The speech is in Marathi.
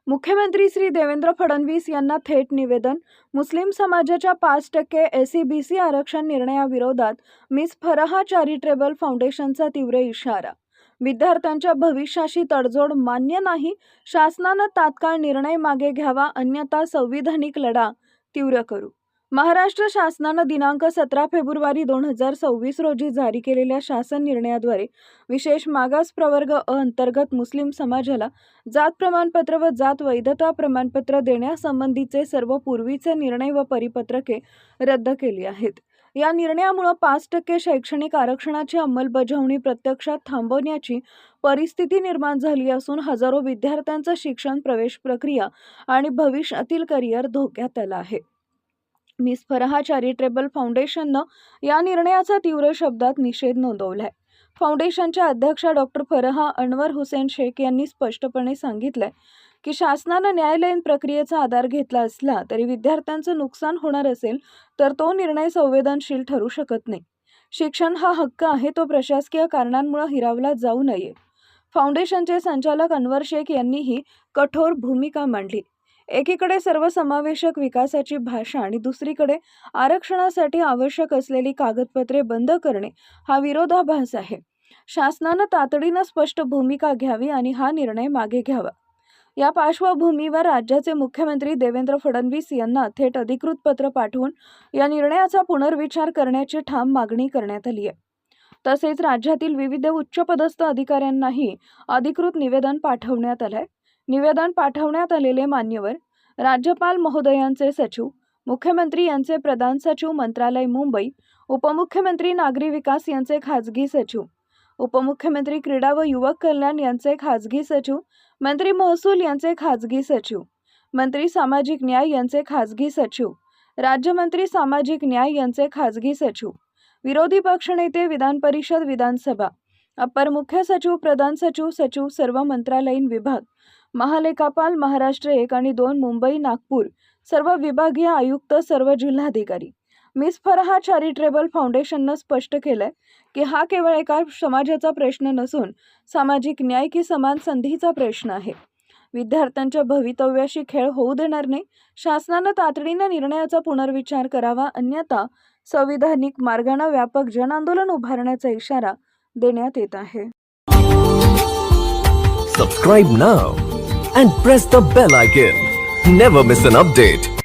मुख्यमंत्री श्री देवेंद्र फडणवीस यांना थेट निवेदन. मुस्लिम समाजाच्या 5% SEBC आरक्षण निर्णयाविरोधात मिस फराह चॅरिटेबल फाउंडेशनचा तीव्र इशारा. विद्यार्थ्यांच्या भविष्याशी तडजोड मान्य नाही. शासनानं तात्काळ निर्णय मागे घ्यावा, अन्यथा संविधानिक लढा तीव्र करू. महाराष्ट्र शासनानं दिनांक 17 फेब्रुवारी 2026 रोजी जारी केलेल्या शासन निर्णयाद्वारे विशेष मागास प्रवर्ग अ अंतर्गत मुस्लिम समाजाला जात प्रमाणपत्र व जात वैधता प्रमाणपत्र देण्यासंबंधीचे सर्व पूर्वीचे निर्णय व परिपत्रके रद्द केली आहेत. या निर्णयामुळे 5% शैक्षणिक आरक्षणाची अंमलबजावणी प्रत्यक्षात थांबवण्याची परिस्थिती निर्माण झाली असून हजारो विद्यार्थ्यांचं शिक्षण, प्रवेश प्रक्रिया आणि भविष्यातील करिअर धोक्यात आलं आहे. मिस फराह चॅरिटेबल फाउंडेशननं या निर्णयाचा तीव्र शब्दात निषेध नोंदवलाय. फाउंडेशनच्या अध्यक्षा डॉक्टर फराह अनवर हुसेन शेख यांनी स्पष्टपणे सांगितलंय की शासनानं न्यायालयीन प्रक्रियेचा आधार घेतला असला तरी विद्यार्थ्यांचं नुकसान होणार असेल तर तो निर्णय संवेदनशील ठरू शकत नाही. शिक्षण हा हक्क आहे, तो प्रशासकीय कारणांमुळे हिरावला जाऊ नये. फाउंडेशनचे संचालक अनवर शेख यांनीही कठोर भूमिका मांडली. एकीकडे सर्वसमावेशक विकासाची भाषा आणि दुसरीकडे आरक्षणासाठी आवश्यक असलेली कागदपत्रे बंद करणे हा विरोधाभास आहे. शासनानं तातडीनं स्पष्ट भूमिका घ्यावी आणि हा निर्णय मागे घ्यावा. या पार्श्वभूमीवर राज्याचे मुख्यमंत्री देवेंद्र फडणवीस यांना थेट अधिकृत पत्र पाठवून या निर्णयाचा पुनर्विचार करण्याची ठाम मागणी करण्यात आली आहे. तसेच राज्यातील विविध उच्चपदस्थ अधिकाऱ्यांनाही अधिकृत निवेदन पाठवण्यात आलंय. निवेदन पाठवण्यात आलेले मान्यवर राज्यपाल महोदयांचे सचिव, मुख्यमंत्री यांचे प्रधान सचिव मंत्रालय मुंबई, उपमुख्यमंत्री नागरी विकास यांचे खाजगी सचिव, उपमुख्यमंत्री क्रीडा व युवक कल्याण यांचे खाजगी सचिव, मंत्री महसूल यांचे खाजगी सचिव, मंत्री सामाजिक न्याय यांचे खाजगी सचिव, राज्यमंत्री सामाजिक न्याय यांचे खाजगी सचिव, विरोधी पक्षनेते, विधान परिषद, विधानसभा, अपर मुख्य सचिव, प्रधान सचिव, सचिव, सर्व मंत्रालयीन विभाग, महालेखापाल, महाराष्ट्र 1 आणि 2, मुंबई, नागपूर, सर्व विभागीय आयुक्त, सर्व जिल्हाधिकारी. मिस फराह चॅरिटेबल फाउंडेशननं स्पष्ट केलंय की हा केवळ एका समाजाचा प्रश्न नसून सामाजिक न्याय की समान संधीचा प्रश्न आहे. विद्यार्थ्यांच्या भवितव्याशी खेळ होऊ देणार नाही. शासनानं तातडीनं निर्णयाचा पुनर्विचार करावा, अन्यथा संविधानिक मार्गाने व्यापक जनआंदोलन उभारण्याचा इशारा देण्यात येत आहे. Subscribe now and press the bell icon. Never miss an update.